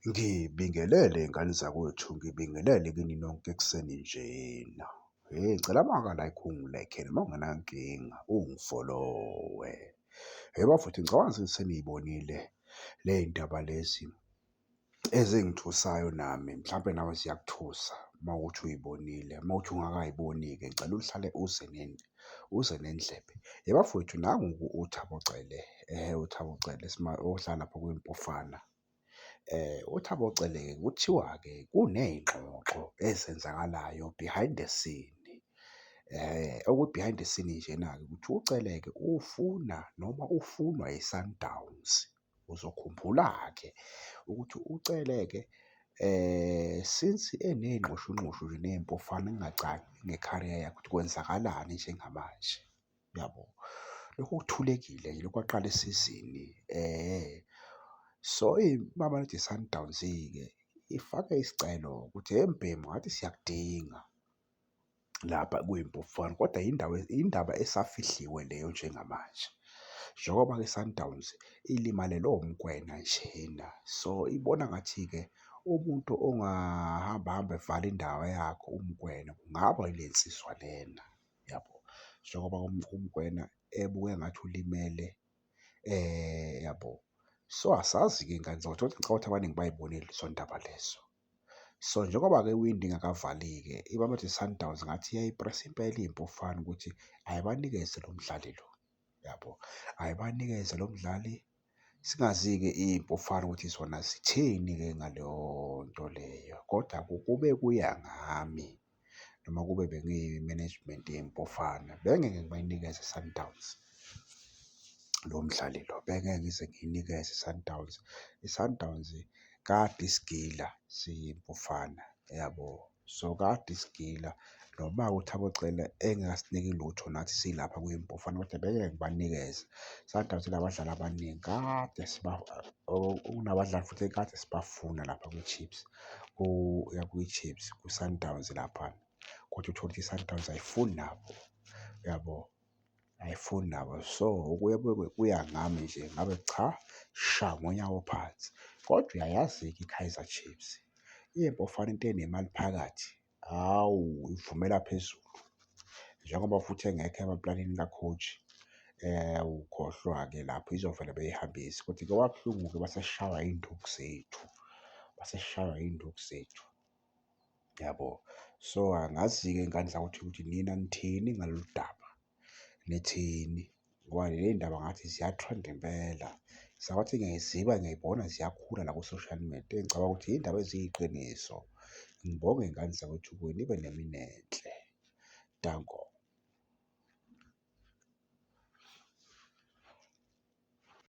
Ngibingelele ngane zakwethu, ngibingelele kini nonke ekuseni njena. Ngicela la ungilekhe noma ungenankinga ungifolowe. Bafowethu ngicabanga ukuthi seniy'bonile ley'ndaba lezi ezingithusayo nami, mhlampe nawe ziyakuthusa uma wukuthi uy'bonile. Uma wukuthi ungakay'boni-ke ngicela uhlale uze nendlebe. Bafowethu nangu uThabo Cele, uThabo Cele ohlala lapho kwiMpofana. UThabo Cele-ke kuthiwa-ke kuney'ngxoxo ezenzakalayo behind the scene. Okwi-behind the scene njena-ke ukuthi uCele-ke ufuna noma ufunwa yi-Sundowns. Uzokhumbula-ke ukuthi uCele-ke since eney'nxushunxushu nje ney'mpofana kungacaci nge-career yakhe ukuthi kwenzakalani njengamanje, uyabo? Lokhu kuthulekile nje, lokhu kwaqala isizini. So ibaba lithi i-Sundowns-ke ifake isicelo ukuthi Mbhemu ngathi siyakudinga lapha kwiMpofana, kodwa indaba esafihliwe leyo njengamanje. Njengoba-ke i-Sundowns ilimalelwe umkwena njena, so ibona ngathi-ke umuntu ongahamba evala indawo yakhe umkwena kungaba ile nsizwa lena, yabo? Njengoba umkwena ebuke engathi ulimele, yabo? So asazi-ke ngane zakwethu, kodwa ngicabanga ukuthi abaningi bay'bonile lezo ndaba lezo. So njengoba-ke iwindi ingakavali-ke, ibaba lithi i-Sundowns ngathi iyayipresa impela iMpofana ukuthi ayibanikeze lo mdlali lo, yabo? Ayibanikeze lo mdlali. Singazi-ke iMpofana ukuthi zona zithini-ke ngaleyo nto leyo, kodwa kube kuya ngami noma kube bengiyi-management yeMpofana, bengeke ngibayinikeze i-Sundowns lo mdlali lo, bengeke ngize ngiyinikeze i-Sundowns. I-Sundowns kade isigila siyiMpofana, yabo? So kade isigila noma uThabo Cele engasiniki lutho nathi silapha kwiMpofana, kodwa bengeke ngibanikeze. I-Sundowns inabadlali abaningi kade kunabadlali futhi ekade sibafuna lapha kwi-Chiefs, kwi-Chiefs, ku-Sundowns laphana, kodwa uthole ukuthi i-Sundowns ayifuni nabo, yabo? Ayifuni nabo. So kuya ngami nje, ngabe cha, sha ngonyawo phansi. Kodwa uyayazi-ke i-Kaizer Chiefs, iMpofana into enemali phakathi, hawu, ivumela phezulu. Njengoba futhi engekho emaplanini ka-coach, ukhohlwa-ke lapho izovele beyihambise, kodwa-ke kwakubuhlungu-ke basesishawa iy'nduku zethu, basesishawa iy'nduku zethu, yabo? So angazi-ke ngane zakwethu ukuthi nina nithini ngalolu daba, nithini? Ngoba ley'ndaba ngathi ziya-trend impela. Zakwethu ngiyaziba, ngiyay'bona ziyakhula la ku-social media, engicabanga ukuthi iy'ndaba eziyiqiniso. Ngibonge ngane zakwethu, nibe nemini enhle. Danko.